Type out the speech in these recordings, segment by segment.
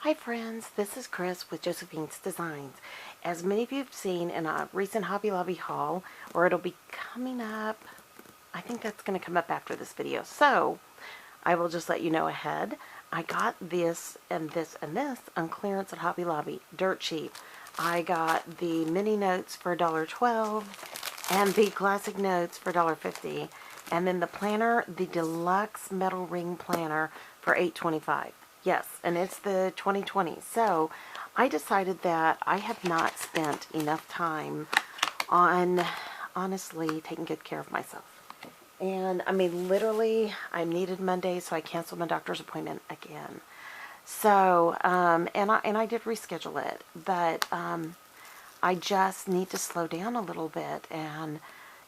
Hi friends, this is Chris with Josephine's Designs. As many of you have seen in a recent Hobby Lobby haul, or it'll be coming up, I think that's going to come up after this video. So, I will just let you know ahead. I got this and this and this on clearance at Hobby Lobby, dirt cheap. I got the mini notes for $1.12 and the classic notes for $1.50. And then the planner, the deluxe metal ring planner for $8.25. Yes, and it's the 2020. So I decided that I have not spent enough time on, honestly, taking good care of myself. And I mean, literally, I needed Monday, so I canceled my doctor's appointment again. So, and I did reschedule it, but I just need to slow down a little bit and,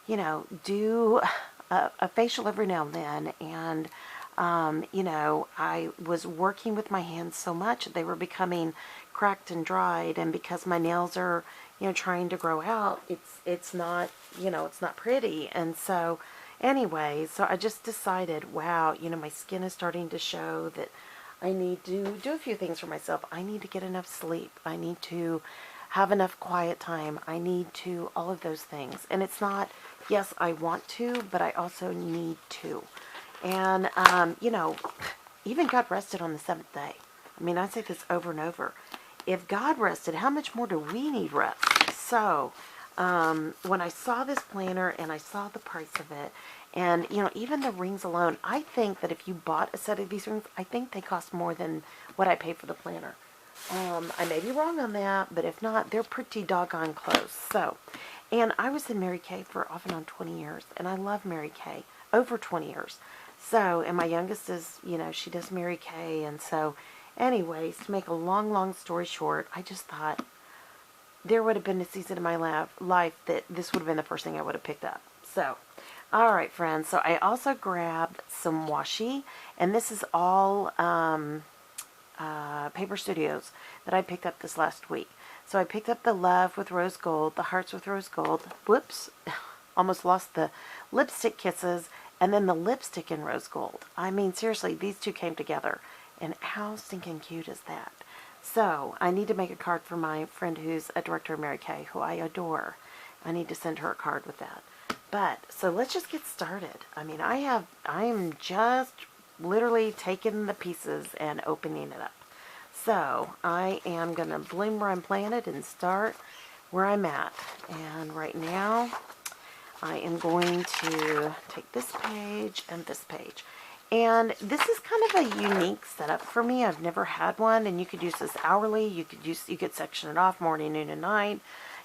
you know, do a facial every now and then. And you know, I was working with my hands so much they were becoming cracked and dried, and because my nails are, you know, trying to grow out, it's not, you know, it's not pretty. And so anyway, so I just decided, wow, you know, my skin is starting to show that I need to do a few things for myself. I need to get enough sleep. I need to have enough quiet time. I need to, all of those things. And it's not, yes, I want to, but I also need to. And, you know, even God rested on the seventh day. I mean, I say this over and over. If God rested, how much more do we need rest? So, when I saw this planner and I saw the price of it, and, you know, even the rings alone, I think that if you bought a set of these rings, I think they cost more than what I paid for the planner. I may be wrong on that, but if not, they're pretty doggone close. So, and I was in Mary Kay for off and on 20 years, and I love Mary Kay, over 20 years. So, and my youngest is, you know, she does Mary Kay, and so, anyways, to make a long story short, I just thought there would have been a season in my life that this would have been the first thing I would have picked up. So, alright friends, so I also grabbed some washi, and this is all Paper Studios that I picked up this last week. So I picked up the Love with Rose Gold, the Hearts with Rose Gold, whoops, almost lost the lipstick kisses, and then the lipstick in rose gold. I mean, seriously, these two came together. And how stinking cute is that? So, I need to make a card for my friend who's a director of Mary Kay, who I adore. I need to send her a card with that. But, so let's just get started. I mean, I am just literally taking the pieces and opening it up. So, I am going to bloom where I'm planted and start where I'm at. And right now, I am going to take this page and this page. And this is kind of a unique setup for me. I've never had one, and you could use this hourly. You could section it off morning, noon, and night.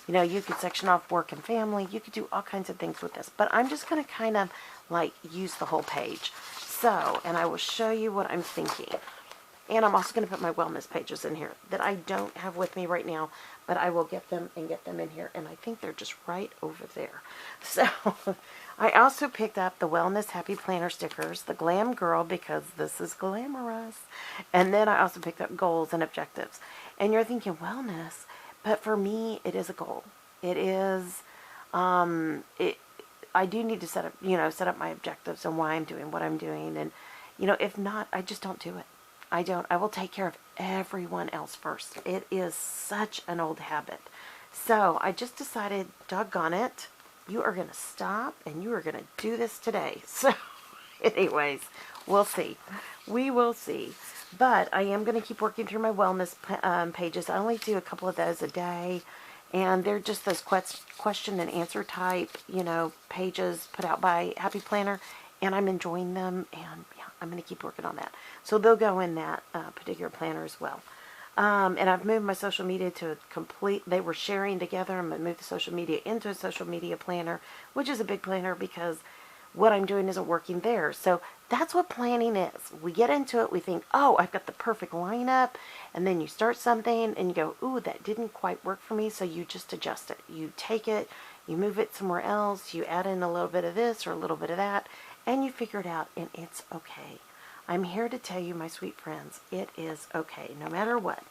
You know, you could section off work and family. You could do all kinds of things with this. But I'm just going to kind of like use the whole page. So, and I will show you what I'm thinking. And I'm also going to put my wellness pages in here that I don't have with me right now, but I will get them and get them in here. And I think they're just right over there. So I also picked up the Wellness Happy Planner stickers, the Glam Girl, because this is glamorous. And then I also picked up goals and objectives. And you're thinking wellness, but for me, it is a goal. It is, I do need to set up my objectives and why I'm doing what I'm doing. And, you know, if not, I just don't do it. I will take care of everyone else first. It is such an old habit. So I just decided, doggone it, you are going to stop and you are going to do this today. So anyways, we'll see. We will see. But I am going to keep working through my wellness pages. I only do a couple of those a day. And they're just those question and answer type, you know, pages put out by Happy Planner. And I'm enjoying them, and yeah, I'm going to keep working on that. So they'll go in that particular planner as well. And I've moved my social media to a complete, they were sharing together. I'm going to move the social media into a social media planner, which is a big planner because what I'm doing isn't working there. So that's what planning is. We get into it, we think, oh, I've got the perfect lineup, and then you start something and you go, ooh, that didn't quite work for me, so you just adjust it. You take it, you move it somewhere else, you add in a little bit of this or a little bit of that, and you figure it out, and it's okay. I'm here to tell you, my sweet friends, it is okay. No matter what,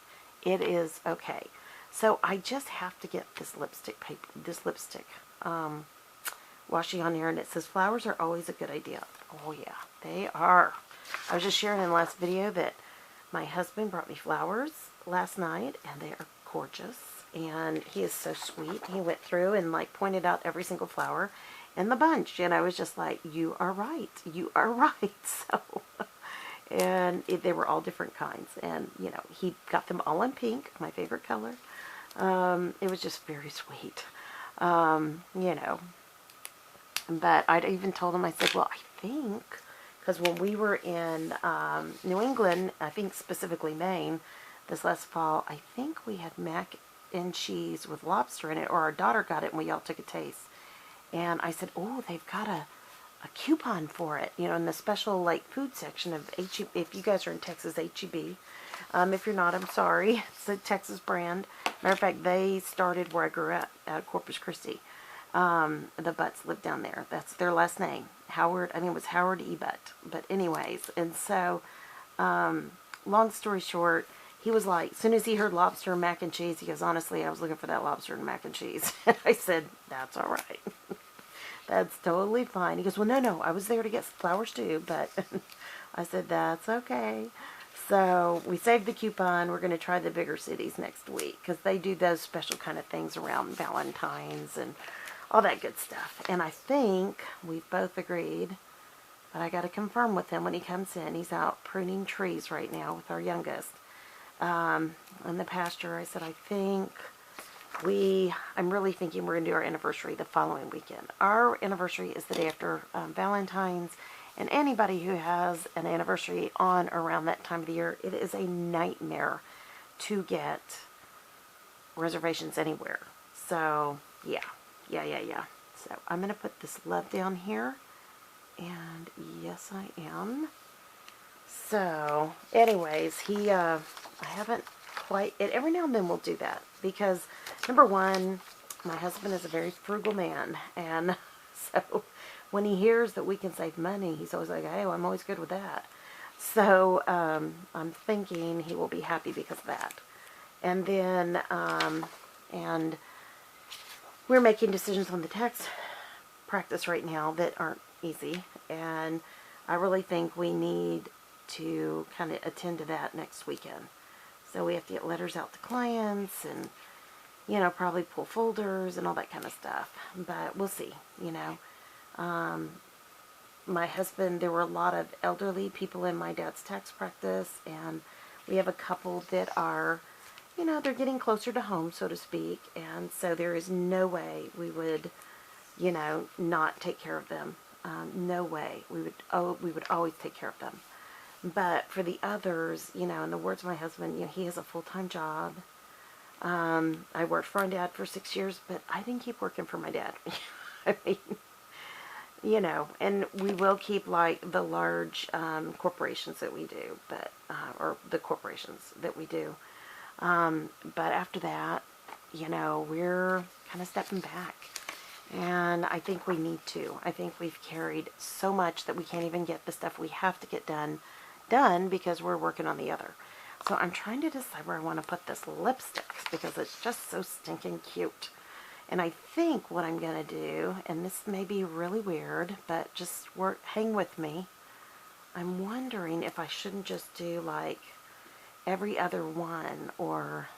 it is okay. So I just have to get this lipstick paper, washi on here, and it says flowers are always a good idea. Oh yeah, they are. I was just sharing in the last video that My husband brought me flowers last night, and they are gorgeous. And he is so sweet. He went through and like pointed out every single flower in the bunch, and I was just like, "You are right. You are right." So, and they were all different kinds, and you know, he got them all in pink, my favorite color. It was just very sweet, you know. But I even told him, I said, well, I think, because when we were in New England, I think specifically Maine, this last fall, I think we had mac and cheese with lobster in it, or our daughter got it and we all took a taste. And I said, oh, they've got a coupon for it, you know, in the special like food section of H-E-B. If you guys are in Texas, H-E-B. If you're not, I'm sorry. It's a Texas brand. Matter of fact, they started where I grew up, at Corpus Christi. The Butts live down there. That's their last name. Howard, I think it was Howard E. Butt. But anyways, and so, long story short, he was like, as soon as he heard lobster and mac and cheese, he goes, honestly, I was looking for that lobster and mac and cheese. And I said, that's all right. That's totally fine. He goes, well, no, I was there to get flowers too, but I said, that's okay. So we saved the coupon. We're going to try the bigger cities next week, because they do those special kind of things around Valentine's and all that good stuff. And I think we've both agreed, but I got to confirm with him when he comes in. He's out pruning trees right now with our youngest. In the pasture, I said, I think I'm really thinking we're going to do our anniversary the following weekend. Our anniversary is the day after Valentine's, and anybody who has an anniversary on around that time of the year, it is a nightmare to get reservations anywhere. So, yeah. So, I'm going to put this love down here, and yes, I am. So, anyways, I haven't quite, every now and then we'll do that, because number one, my husband is a very frugal man, and so when he hears that we can save money, he's always like, hey, well, I'm always good with that. So I'm thinking he will be happy because of that. And then and we're making decisions on the tax practice right now that aren't easy, and I really think we need to kind of attend to that next weekend. So we have to get letters out to clients and, you know, probably pull folders and all that kind of stuff. But we'll see, you know. My husband, there were a lot of elderly people in my dad's tax practice, and we have a couple that are, you know, they're getting closer to home, so to speak, and so there is no way we would, you know, not take care of them. No way. We would always take care of them. But for the others, you know, in the words of my husband, you know, he has a full-time job. I worked for my dad for 6 years, but I didn't keep working for my dad. I mean, you know, and we will keep, like, the large corporations that we do, but, or the corporations that we do. But after that, you know, we're kind of stepping back. And I think we need to. I think we've carried so much that we can't even get the stuff we have to get done because we're working on the other. So I'm trying to decide where I want to put this lipstick, because it's just so stinking cute. And I think what I'm going to do, and this may be really weird, but just hang with me. I'm wondering if I shouldn't just do like every other one, or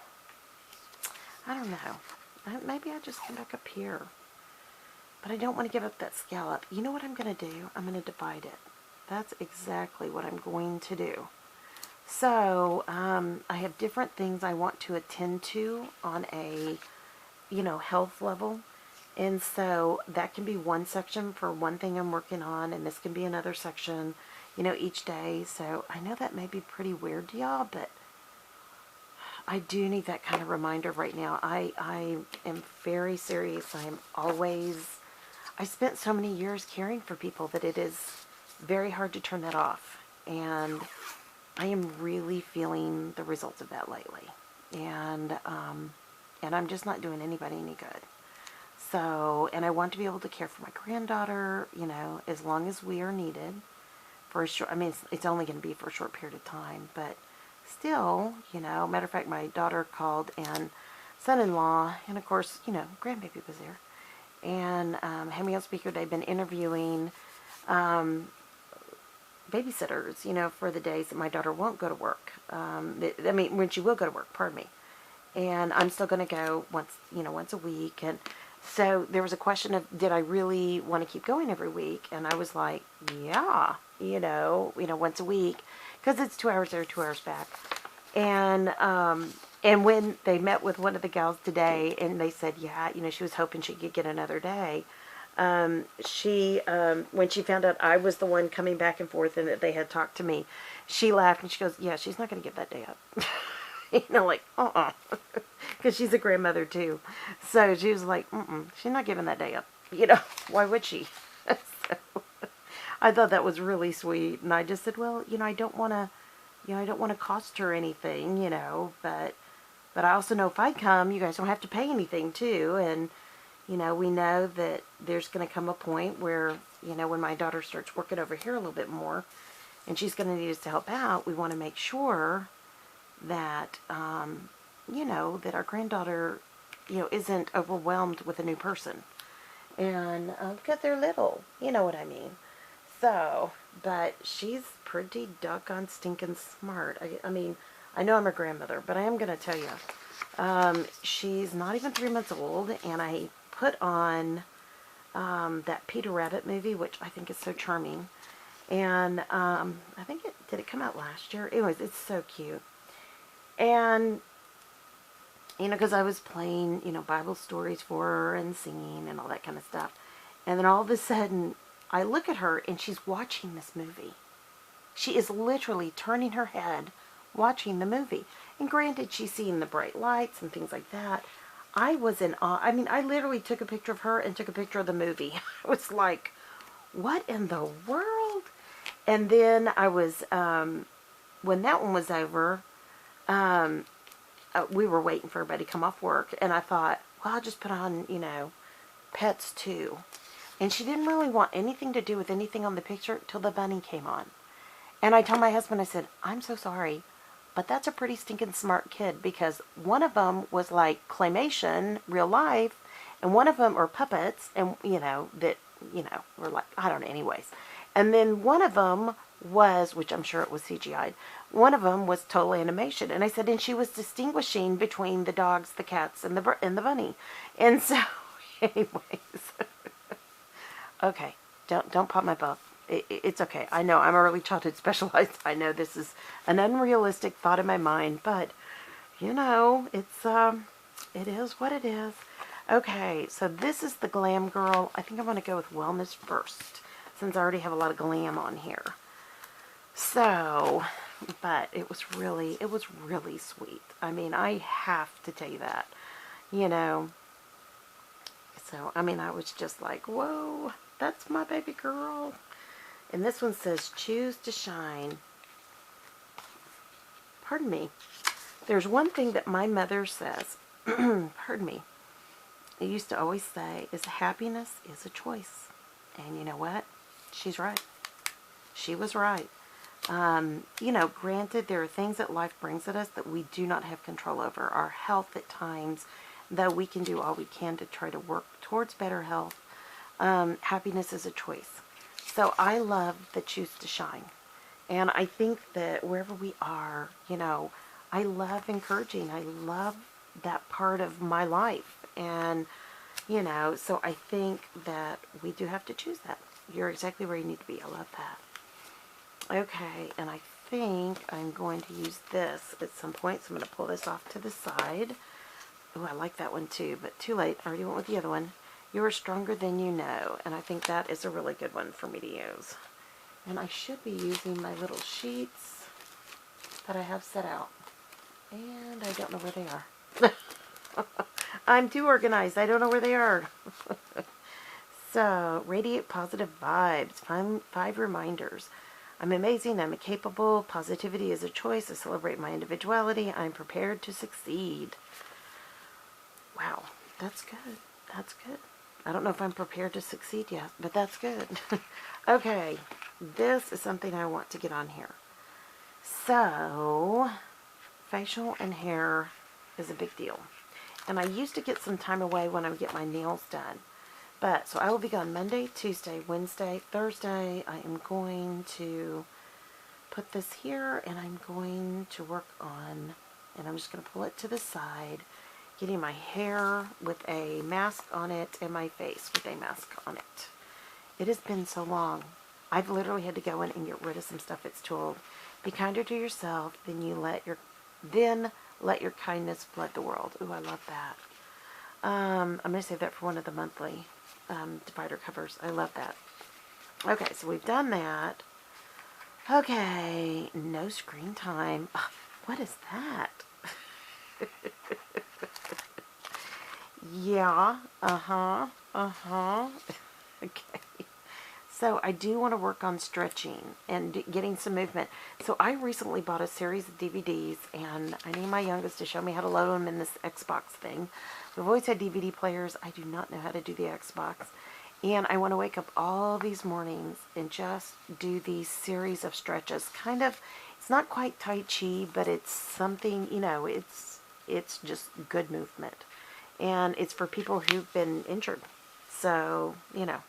I don't know. Maybe I just come back up here. But I don't want to give up that scallop. You know what I'm going to do? I'm going to divide it. That's exactly what I'm going to do. So, I have different things I want to attend to on a, you know, health level. And so that can be one section for one thing I'm working on, and this can be another section, you know, each day. So I know that may be pretty weird to y'all, but I do need that kind of reminder right now. I am very serious. I spent so many years caring for people that it is very hard to turn that off. And I am really feeling the results of that lately. And I'm just not doing anybody any good. So, and I want to be able to care for my granddaughter, you know, as long as we are needed for a short, I mean, it's only going to be for a short period of time, but still, you know, matter of fact, my daughter called, and son-in-law, and of course, you know, grandbaby was there, and had me on speaker. They've been interviewing babysitters, you know, for the days that my daughter won't go to work. I mean, when she will go to work, pardon me. And I'm still going to go once, you know, once a week. And so there was a question of, did I really want to keep going every week? And I was like, yeah, once a week, because it's 2 hours there, 2 hours back. And when they met with one of the gals today, and they said, yeah, you know, she was hoping she could get another day. When she found out I was the one coming back and forth and that they had talked to me, she laughed and she goes, yeah, she's not going to give that day up. You know, like, because she's a grandmother too. So she was like, she's not giving that day up. You know, why would she? So I thought that was really sweet. And I just said, well, you know, I don't want to cost her anything, you know, but I also know if I come, you guys don't have to pay anything too. And, you know, we know that there's going to come a point where, you know, when my daughter starts working over here a little bit more and she's going to need us to help out, we want to make sure that, you know, that our granddaughter, you know, isn't overwhelmed with a new person. And because they're little, you know what I mean. So, but she's pretty doggone stinking smart. I mean, I know I'm a grandmother, but I am going to tell you, she's not even 3 months old, and I put on that Peter Rabbit movie, which I think is so charming. And I think did it come out last year? Anyways, it's so cute. And, you know, because I was playing, you know, Bible stories for her and singing and all that kind of stuff. And then all of a sudden, I look at her and she's watching this movie. She is literally turning her head, watching the movie. And granted, she's seeing the bright lights and things like that. I was in awe. I mean, I literally took a picture of her and took a picture of the movie. I was like, what in the world? And then I was, when that one was over, we were waiting for everybody to come off work, and I thought, well, I'll just put on, you know, Pets 2. And she didn't really want anything to do with anything on the picture till the bunny came on. And I told my husband, I said, I'm so sorry, but that's a pretty stinking smart kid, because one of them was like claymation, real life, and one of them are puppets, and, you know, that, you know, were like, I don't know, anyways. And then one of them was, which I'm sure it was CGI'd, one of them was total animation. And I said, and she was distinguishing between the dogs, the cats, and the bunny. And so, anyways, okay, don't pop my butt. It's okay. I know I'm early childhood specialized. I know this is an unrealistic thought in my mind, but you know, it is what it is. Okay, so this is the Glam Girl. I think I'm going to go with Wellness first, since I already have a lot of glam on here. So, but it was really sweet. I mean, I have to tell you that, you know. So, I mean, I was just like, whoa, that's my baby girl. And this one says, choose to shine. Pardon me. There's one thing that my mother says, pardon me, it used to always say, is happiness is a choice. And you know what? She's right. She was right. You know, granted, there are things that life brings at us that we do not have control over. Our health at times, though we can do all we can to try to work towards better health, happiness is a choice. So I love the choose to shine. And I think that wherever we are, you know, I love encouraging. I love that part of my life. And, you know, so I think that we do have to choose that. You're exactly where you need to be. I love that. Okay, and I think I'm going to use this at some point, so I'm going to pull this off to the side. Oh, I like that one too, but too late. I already went with the other one. You are stronger than you know, and I think that is a really good one for me to use. And I should be using my little sheets that I have set out. And I don't know where they are. I'm too organized. I don't know where they are. So, radiate positive vibes. 5 reminders. I'm amazing. I'm capable. Positivity is a choice. I celebrate my individuality. I'm prepared to succeed. Wow, that's good. That's good. I don't know if I'm prepared to succeed yet, but that's good. Okay, this is something I want to get on here. So, facial and hair is a big deal. And I used to get some time away when I would get my nails done. But, so I will be gone Monday, Tuesday, Wednesday, Thursday. I am going to put this here, and I'm going to work on, and I'm just going to pull it to the side, getting my hair with a mask on it and my face with a mask on it. It has been so long. I've literally had to go in and get rid of some stuff that's too old. Be kinder to yourself, then let your kindness flood the world. Ooh, I love that. I'm going to save that for one of the monthly divider covers. I love that. Okay, so we've done that. Okay, no screen time. What is that? Yeah, okay. So I do want to work on stretching and getting some movement. So I recently bought a series of DVDs, and I need my youngest to show me how to load them in this Xbox thing. We've always had DVD players. I do not know how to do the Xbox. And I want to wake up all these mornings and just do these series of stretches. Kind of, it's not quite Tai Chi, but it's something, you know, it's just good movement. And it's for people who've been injured. So, you know.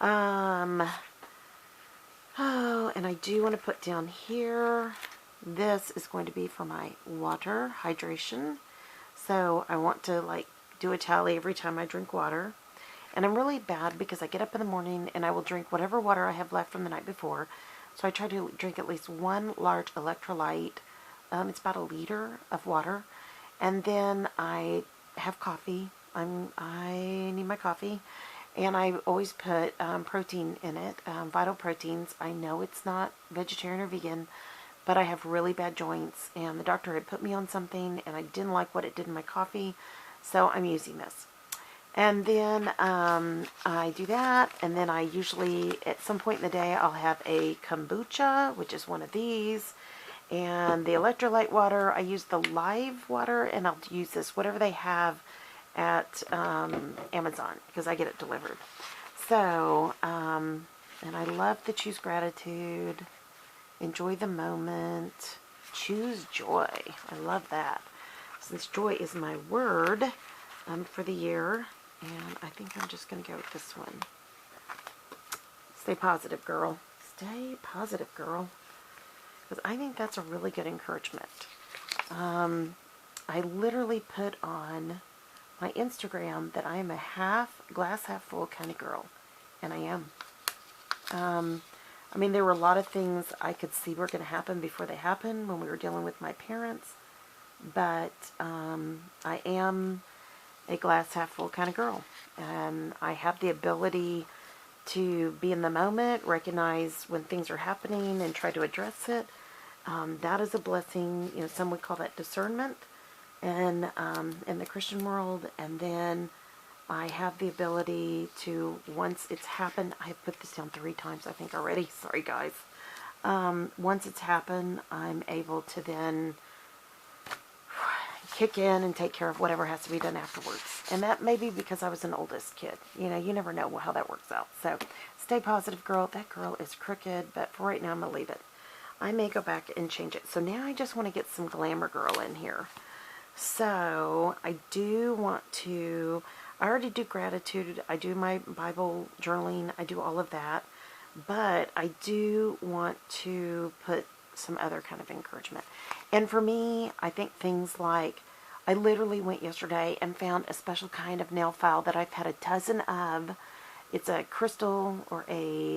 Oh, and I do want to put down here, this is going to be for my water hydration. So I want to like do a tally every time I drink water. And I'm really bad because I get up in the morning and I will drink whatever water I have left from the night before. So I try to drink at least one large electrolyte. It's about 1 liter of water. And then I have coffee. I need my coffee. And I always put protein in it, Vital Proteins. I know it's not vegetarian or vegan, but I have really bad joints. And the doctor had put me on something, and I didn't like what it did in my coffee. So I'm using this. And then I do that. And then I usually, at some point in the day, I'll have a kombucha, which is one of these. And the electrolyte water, I use the live water, and I'll use this, whatever they have at Amazon, because I get it delivered. So, and I love to choose gratitude, enjoy the moment, choose joy. I love that. Since joy is my word for the year, and I think I'm just going to go with this one. Stay positive, girl. Stay positive, girl. Because I think that's a really good encouragement. I literally put on my Instagram that I am a glass half full kind of girl. And I am. I mean, there were a lot of things I could see were going to happen before they happened when we were dealing with my parents. But I am a glass half full kind of girl. And I have the ability to be in the moment, recognize when things are happening, and try to address it. That is a blessing. You know, some would call that discernment. And in the Christian world, and then I have the ability to, once it's happened, I have put this down 3 times, I think, already. Sorry, guys. Once it's happened, I'm able to then kick in and take care of whatever has to be done afterwards. And that may be because I was an oldest kid. You know, you never know how that works out. So, stay positive, girl. That girl is crooked, but for right now, I'm going to leave it. I may go back and change it. So now I just want to get some Glamour Girl in here. So, I do want to, I already do gratitude, I do my Bible journaling, I do all of that, but I do want to put some other kind of encouragement. And for me, I think things like, I literally went yesterday and found a special kind of nail file that I've had a dozen of. It's a crystal or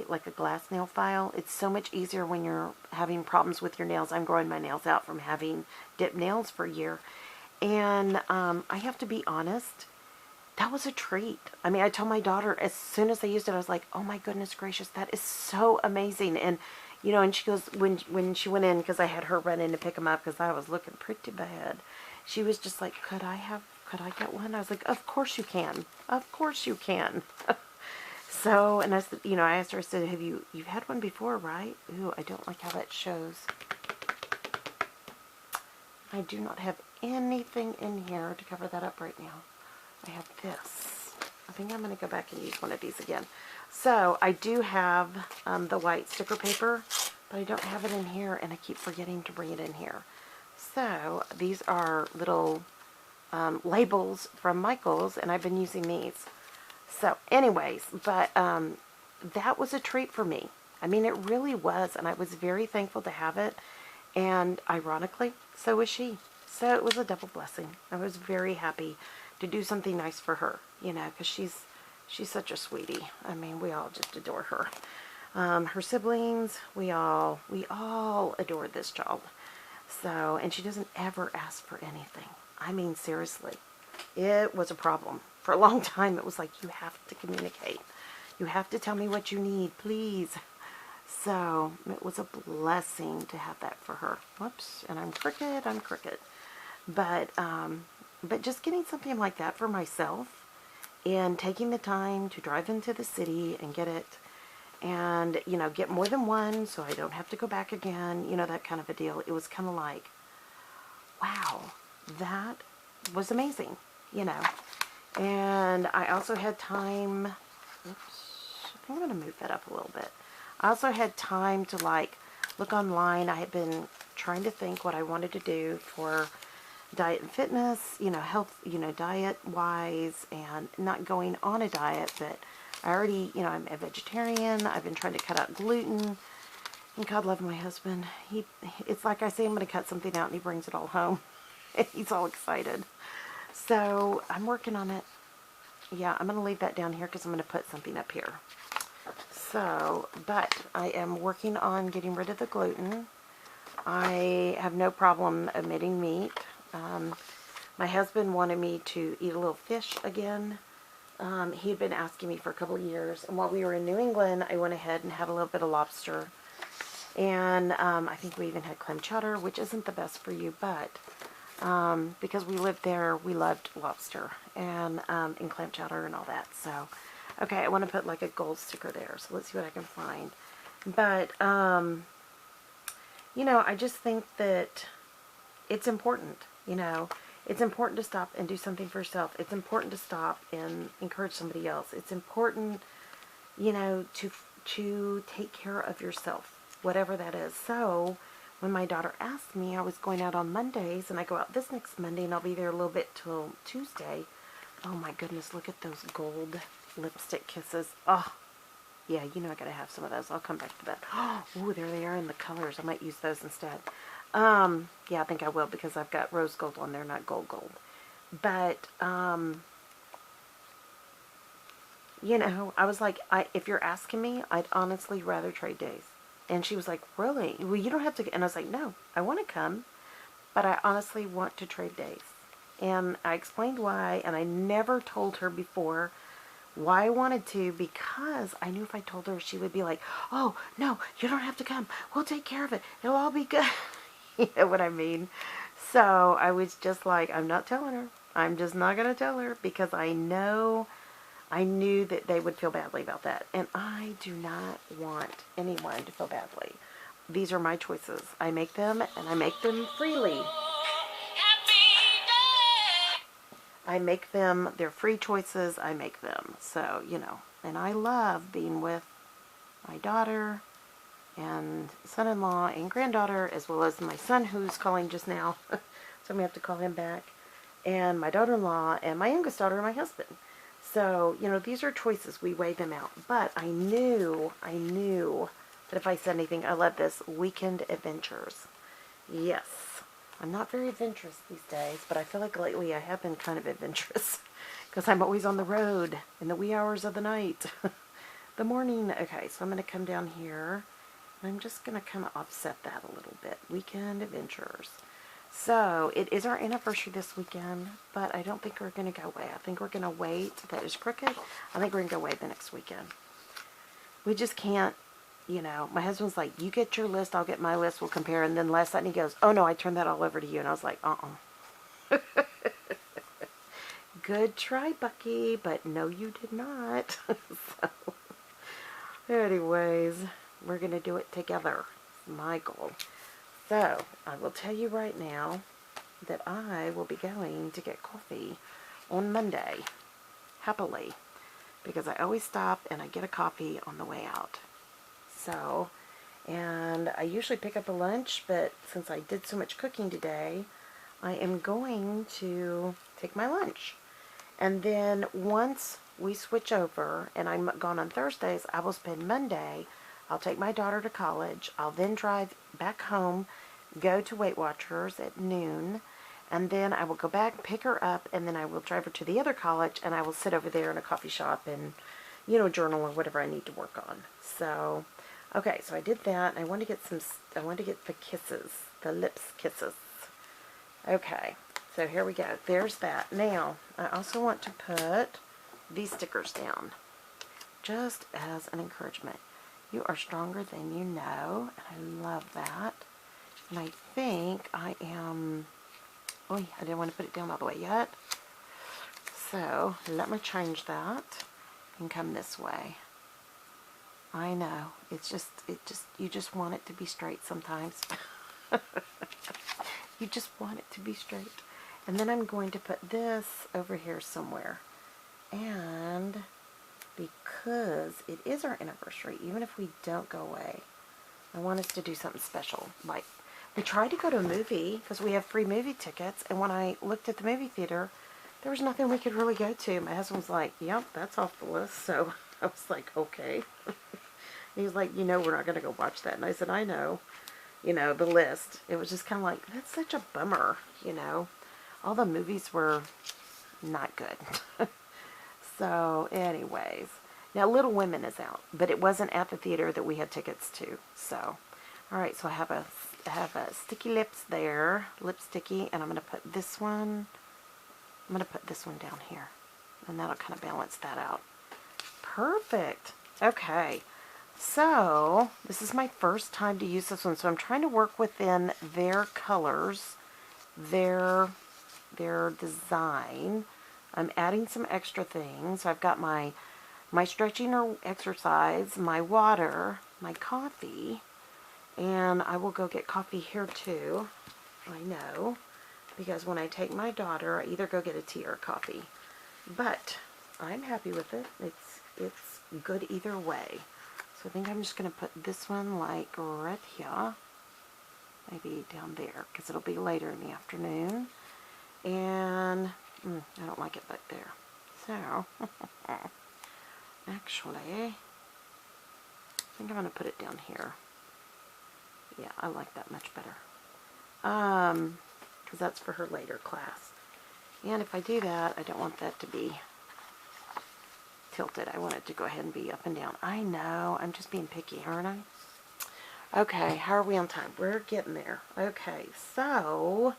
like a glass nail file. It's so much easier when you're having problems with your nails. I'm growing my nails out from having dipped nails for a year. And I have to be honest, that was a treat. I mean, I told my daughter as soon as I used it, I was like, oh my goodness gracious, that is so amazing. And, you know, and she goes, when she went in, because I had her run in to pick them up because I was looking pretty bad, she was just like, could I get one? I was like, of course you can. Of course you can. So, and I said, you know, I asked her, I said, you've had one before, right? Ooh, I don't like how that shows. I do not have anything in here to cover that up right now. I have this. I think I'm going to go back and use one of these again. So, I do have the white sticker paper, but I don't have it in here, and I keep forgetting to bring it in here. So, these are little labels from Michael's, and I've been using these. So, anyways, but that was a treat for me. I mean, it really was, and I was very thankful to have it, and ironically, so was she. So it was a double blessing. I was very happy to do something nice for her, you know, because she's such a sweetie. I mean, we all just adore her. Her siblings, we all adore this child. So, and she doesn't ever ask for anything. I mean, seriously, it was a problem. For a long time, it was like, you have to communicate. You have to tell me what you need, please. So, it was a blessing to have that for her. Whoops, and I'm crooked. But just getting something like that for myself and taking the time to drive into the city and get it and, you know, get more than one so I don't have to go back again, you know, that kind of a deal. It was kind of like, wow, that was amazing, you know. And I also had time, oops, I think I'm going to move that up a little bit. I also had time to, like, look online. I had been trying to think what I wanted to do for diet and fitness, you know, health, you know, diet-wise, and not going on a diet, but I already, you know, I'm a vegetarian. I've been trying to cut out gluten. And God love my husband. It's like I say I'm going to cut something out and he brings it all home. And he's all excited. So I'm working on it. Yeah, I'm going to leave that down here because I'm going to put something up here. So, but I am working on getting rid of the gluten. I have no problem omitting meat. My husband wanted me to eat a little fish again. He had been asking me for a couple of years, and while we were in New England, I went ahead and had a little bit of lobster, and I think we even had clam chowder, which isn't the best for you, but because we lived there, we loved lobster and clam chowder and all that. So, okay, I want to put like a gold sticker there, so let's see what I can find. But you know, I just think that it's important, you know. It's important to stop and do something for yourself. It's important to stop and encourage somebody else. It's important, you know, to take care of yourself, whatever that is. So, when my daughter asked me, I was going out on Mondays, and I go out this next Monday, and I'll be there a little bit till Tuesday. Oh my goodness, look at those gold lipstick kisses. Oh, yeah, you know I gotta have some of those. I'll come back to that. Oh, there they are in the colors. I might use those instead. Yeah, I think I will because I've got rose gold on there, not gold. But, you know, I was like, if you're asking me, I'd honestly rather trade days. And she was like, really? Well, you don't have to. And I was like, no, I want to come, but I honestly want to trade days. And I explained why, and I never told her before why I wanted to, because I knew if I told her, she would be like, oh, no, you don't have to come. We'll take care of it. It'll all be good. You know what I mean? So I was just like, I'm not telling her. I'm just not going to tell her because I knew that they would feel badly about that. And I do not want anyone to feel badly. These are my choices. I make them, and I make them freely. I make them, they're free choices, I make them. So, you know, and I love being with my daughter and son-in-law and granddaughter, as well as my son who's calling just now. So I'm going to have to call him back. And my daughter-in-law and my youngest daughter and my husband. So, you know, these are choices. We weigh them out. But I knew that if I said anything, I love this, weekend adventures. Yes. I'm not very adventurous these days, but I feel like lately I have been kind of adventurous. Because I'm always on the road in the wee hours of the night. The morning. Okay, so I'm going to come down here. And I'm just going to kind of offset that a little bit. Weekend adventures. So, it is our anniversary this weekend, but I don't think we're going to go away. I think we're going to wait. That is crooked. I think we're going to go away the next weekend. We just can't, you know. My husband's like, you get your list, I'll get my list, we'll compare. And then last night he goes, oh no, I turned that all over to you. And I was like, Good try, Bucky, but no, you did not. So, anyways, we're going to do it together. My goal. So, I will tell you right now that I will be going to get coffee on Monday, happily, because I always stop and I get a coffee on the way out. So, and I usually pick up a lunch, but since I did so much cooking today, I am going to take my lunch. And then once we switch over, and I'm gone on Thursdays, I will spend Monday I'll take my daughter to college. I'll then drive back home, go to Weight Watchers at noon, and then I will go back, pick her up, and then I will drive her to the other college, and I will sit over there in a coffee shop and, you know, journal or whatever I need to work on. So, okay, so I did that. I want to get I want to get the kisses, the lips kisses. Okay, so here we go. There's that. Now, I also want to put these stickers down, just as an encouragement. You are stronger than you know, and I love that. And I think I am, oh, I didn't want to put it down all the way yet. So, let me change that and come this way. I know, you just want it to be straight sometimes. You just want it to be straight. And then I'm going to put this over here somewhere. And because it is our anniversary, even if we don't go away, I want us to do something special. Like, we tried to go to a movie because we have free movie tickets, and when I looked at the movie theater, there was nothing we could really go to. My husband was like, yep, that's off the list. So I was like, okay. He was like, you know, we're not going to go watch that. And I said, I know, you know, the list. It was just kind of like, that's such a bummer, you know. All the movies were not good. So, anyways. Now, Little Women is out, but it wasn't at the theater that we had tickets to. So, alright, so I have a sticky lips there, lip sticky, and I'm going to put this one, down here. And that'll kind of balance that out. Perfect. Okay. So, this is my first time to use this one, so I'm trying to work within their colors, their design. I'm adding some extra things. I've got my stretching or exercise, my water, my coffee, and I will go get coffee here too. I know, because when I take my daughter, I either go get a tea or a coffee. But I'm happy with it. It's good either way. So I think I'm just going to put this one like right here, maybe down there, because it'll be later in the afternoon. And I don't like it back there. So, actually, I think I'm going to put it down here. Yeah, I like that much better. Because that's for her later class. And if I do that, I don't want that to be tilted. I want it to go ahead and be up and down. I know, I'm just being picky, aren't I? Okay, how are we on time? We're getting there. Okay, so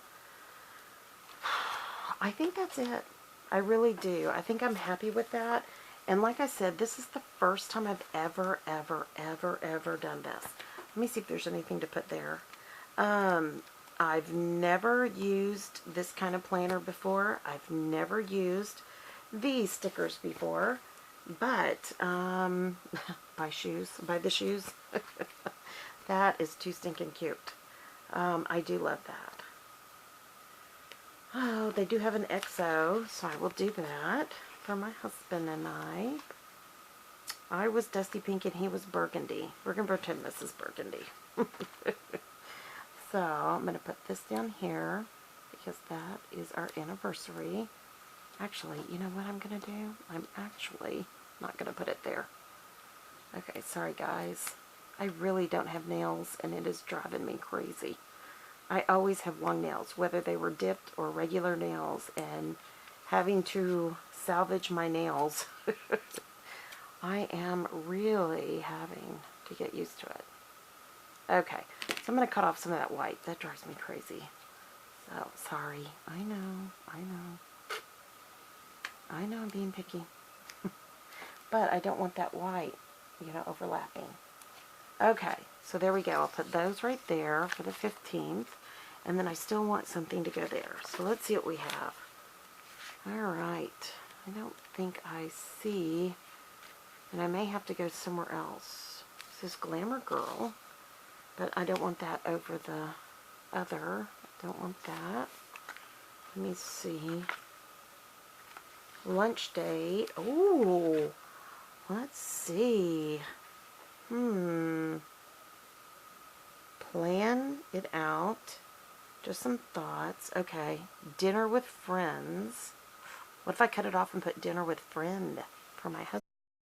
I think that's it. I really do. I think I'm happy with that. And like I said, this is the first time I've ever done this. Let me see if there's anything to put there. I've never used this kind of planner before. I've never used these stickers before. But, buy the shoes. That is too stinking cute. I do love that. Oh, they do have an XO, so I will do that for my husband and I. I was dusty pink and he was burgundy. We're going to pretend this is burgundy. So, I'm going to put this down here because that is our anniversary. Actually, you know what I'm going to do? I'm actually not going to put it there. Okay, sorry guys. I really don't have nails and it is driving me crazy. I always have long nails, whether they were dipped or regular nails, and having to salvage my nails, I am really having to get used to it. Okay, so I'm going to cut off some of that white. That drives me crazy. So, sorry. I know I'm being picky. But I don't want that white, you know, overlapping. Okay, so there we go. I'll put those right there for the 15th. And then I still want something to go there. So let's see what we have. Alright. I don't think I see. And I may have to go somewhere else. This is Glamour Girl. But I don't want that over the other. I don't want that. Let me see. Lunch date. Oh, let's see. Plan it out. Just some thoughts. Okay. Dinner with friends. What if I cut it off and put dinner with friend for my husband?